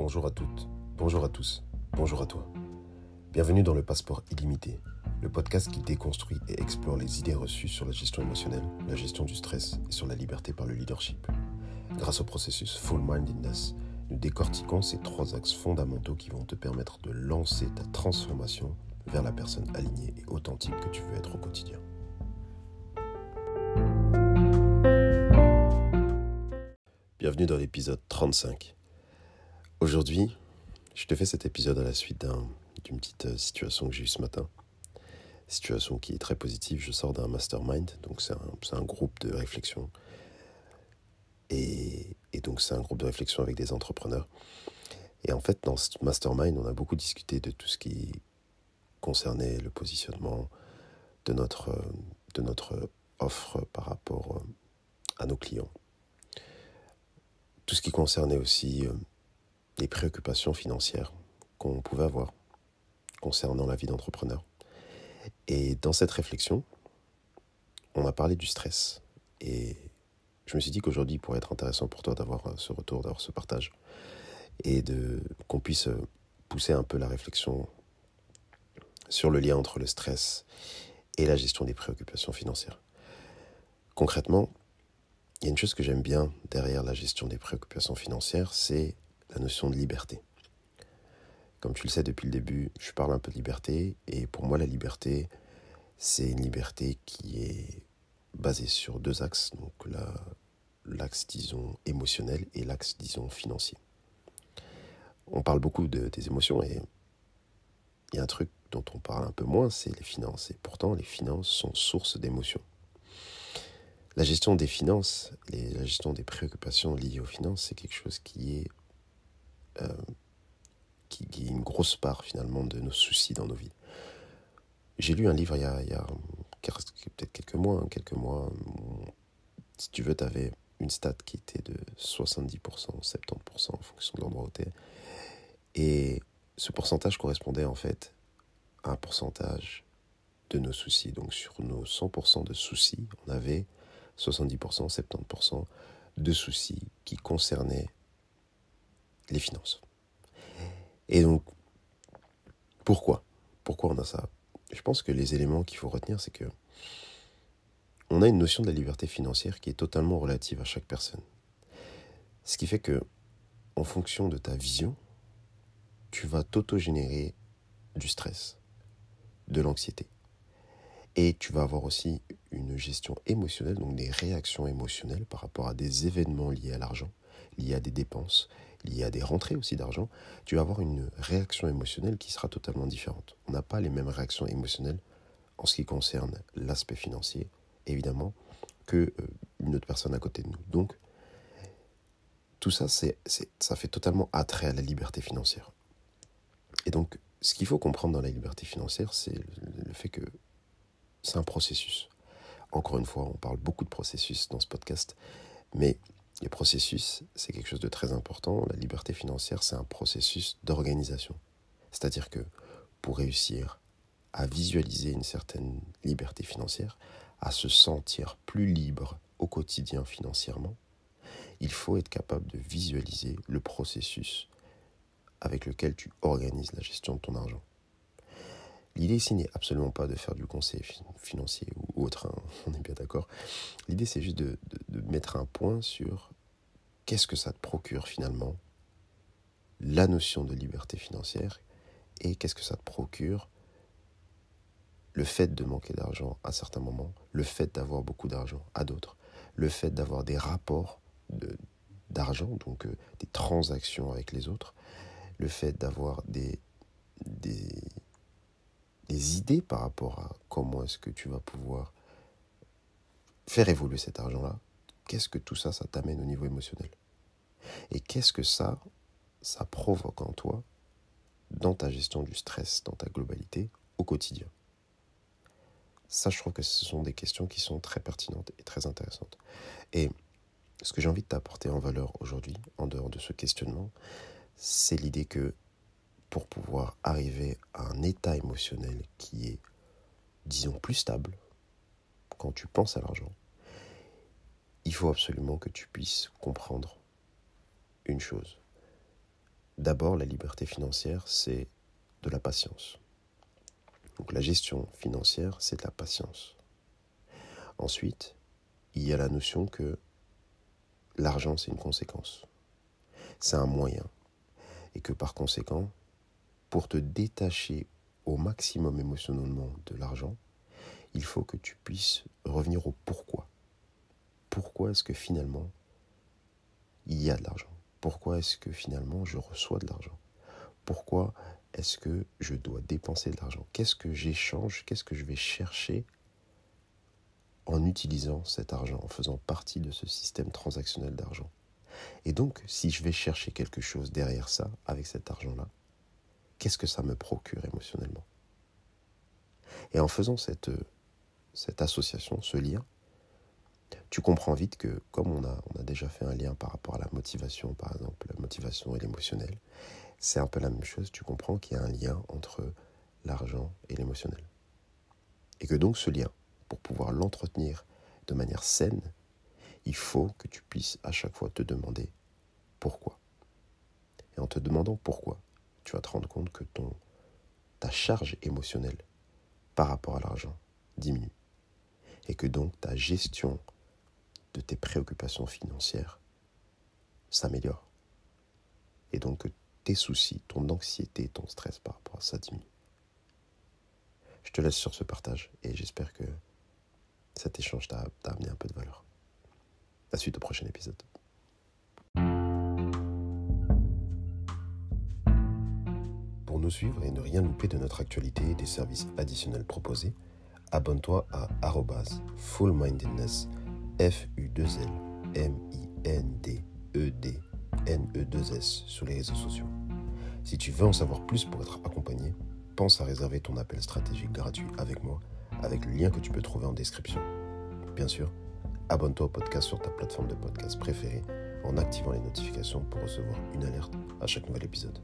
Bonjour à toutes, bonjour à tous, bonjour à toi. Bienvenue dans le Passeport illimité, le podcast qui déconstruit et explore les idées reçues sur la gestion émotionnelle, la gestion du stress et sur la liberté par le leadership. Grâce au processus Full Mindedness, nous décortiquons ces 3 axes fondamentaux qui vont te permettre de lancer ta transformation vers la personne alignée et authentique que tu veux être au quotidien. Bienvenue dans l'épisode 35. Aujourd'hui, je te fais cet épisode à la suite d'une petite situation que j'ai eue ce matin. Situation qui est très positive. Je sors d'un mastermind, donc c'est un groupe de réflexion. Et donc c'est un groupe de réflexion avec des entrepreneurs. Et en fait, dans ce mastermind, on a beaucoup discuté de tout ce qui concernait le positionnement de notre offre par rapport à nos clients. Tout ce qui concernait aussi les préoccupations financières qu'on pouvait avoir concernant la vie d'entrepreneur. Et dans cette réflexion, on a parlé du stress. Et je me suis dit qu'aujourd'hui, il pourrait être intéressant pour toi d'avoir ce retour, d'avoir ce partage. Et qu'on puisse pousser un peu la réflexion sur le lien entre le stress et la gestion des préoccupations financières. Concrètement, il y a une chose que j'aime bien derrière la gestion des préoccupations financières, c'est la notion de liberté. Comme tu le sais depuis le début, je parle un peu de liberté, et pour moi la liberté, c'est une liberté qui est basée sur 2 axes, donc l'axe, disons, émotionnel et l'axe, disons, financier. On parle beaucoup des émotions, et il y a un truc dont on parle un peu moins, c'est les finances, et pourtant les finances sont source d'émotions. La gestion des finances, la gestion des préoccupations liées aux finances, c'est quelque chose qui est une grosse part finalement de nos soucis dans nos vies. J'ai lu un livre il y a peut-être quelques mois, si tu veux, tu avais une stat qui était de 70%, 70% en fonction de l'endroit où tu es. Et ce pourcentage correspondait en fait à un pourcentage de nos soucis. Donc sur nos 100% de soucis, on avait 70%, 70% de soucis qui concernaient les finances. Et donc, pourquoi on a ça ? Je pense que les éléments qu'il faut retenir, c'est que on a une notion de la liberté financière qui est totalement relative à chaque personne. Ce qui fait que, en fonction de ta vision, tu vas t'auto-générer du stress, de l'anxiété. Et tu vas avoir aussi une gestion émotionnelle, donc des réactions émotionnelles par rapport à des événements liés à l'argent, liés à des dépenses, liés à des rentrées aussi d'argent. Tu vas avoir une réaction émotionnelle qui sera totalement différente. On n'a pas les mêmes réactions émotionnelles en ce qui concerne l'aspect financier, évidemment, que une autre personne à côté de nous. Donc, tout ça, ça fait totalement attrait à la liberté financière. Et donc, ce qu'il faut comprendre dans la liberté financière, c'est le fait que c'est un processus. Encore une fois, on parle beaucoup de processus dans ce podcast, mais les processus, c'est quelque chose de très important. La liberté financière, c'est un processus d'organisation. C'est-à-dire que pour réussir à visualiser une certaine liberté financière, à se sentir plus libre au quotidien financièrement, il faut être capable de visualiser le processus avec lequel tu organises la gestion de ton argent. L'idée ici n'est absolument pas de faire du conseil financier ou autre, hein, on est bien d'accord. L'idée, c'est juste de mettre un point sur qu'est-ce que ça te procure finalement, la notion de liberté financière, et qu'est-ce que ça te procure le fait de manquer d'argent à certains moments, le fait d'avoir beaucoup d'argent à d'autres, le fait d'avoir des rapports d'argent, donc des transactions avec les autres, le fait d'avoir des idées par rapport à comment est-ce que tu vas pouvoir faire évoluer cet argent-là. Qu'est-ce que tout ça t'amène au niveau émotionnel ? Et qu'est-ce que ça provoque en toi dans ta gestion du stress, dans ta globalité, au quotidien ? Ça, je trouve que ce sont des questions qui sont très pertinentes et très intéressantes. Et ce que j'ai envie de t'apporter en valeur aujourd'hui, en dehors de ce questionnement, c'est l'idée que pour pouvoir arriver à un état émotionnel qui est, disons, plus stable, quand tu penses à l'argent, il faut absolument que tu puisses comprendre une chose. D'abord, la liberté financière, c'est de la patience. Donc la gestion financière, c'est de la patience. Ensuite, il y a la notion que l'argent, c'est une conséquence. C'est un moyen. Et que par conséquent, pour te détacher au maximum émotionnellement de l'argent, il faut que tu puisses revenir au pourquoi. Pourquoi est-ce que finalement, il y a de l'argent? Pourquoi est-ce que finalement, je reçois de l'argent? Pourquoi est-ce que je dois dépenser de l'argent? Qu'est-ce que j'échange? Qu'est-ce que je vais chercher en utilisant cet argent, en faisant partie de ce système transactionnel d'argent? Et donc, si je vais chercher quelque chose derrière ça, avec cet argent-là, qu'est-ce que ça me procure émotionnellement? Et en faisant cette association, ce lien, tu comprends vite que, comme on a déjà fait un lien par rapport à la motivation, par exemple, la motivation et l'émotionnel, c'est un peu la même chose, tu comprends qu'il y a un lien entre l'argent et l'émotionnel. Et que donc ce lien, pour pouvoir l'entretenir de manière saine, il faut que tu puisses à chaque fois te demander pourquoi. Et en te demandant pourquoi, tu vas te rendre compte que ta charge émotionnelle par rapport à l'argent diminue. Et que donc ta gestion de tes préoccupations financières s'améliore. Et donc que tes soucis, ton anxiété, ton stress par rapport à ça diminuent. Je te laisse sur ce partage et j'espère que cet échange t'a amené un peu de valeur. À suite au prochain épisode. Pour nous suivre et ne rien louper de notre actualité et des services additionnels proposés, abonne-toi à @fullmindedness, FULMINDEDNES sur les réseaux sociaux. Si tu veux en savoir plus pour être accompagné, pense à réserver ton appel stratégique gratuit avec moi, avec le lien que tu peux trouver en description. Bien sûr, abonne-toi au podcast sur ta plateforme de podcast préférée en activant les notifications pour recevoir une alerte à chaque nouvel épisode.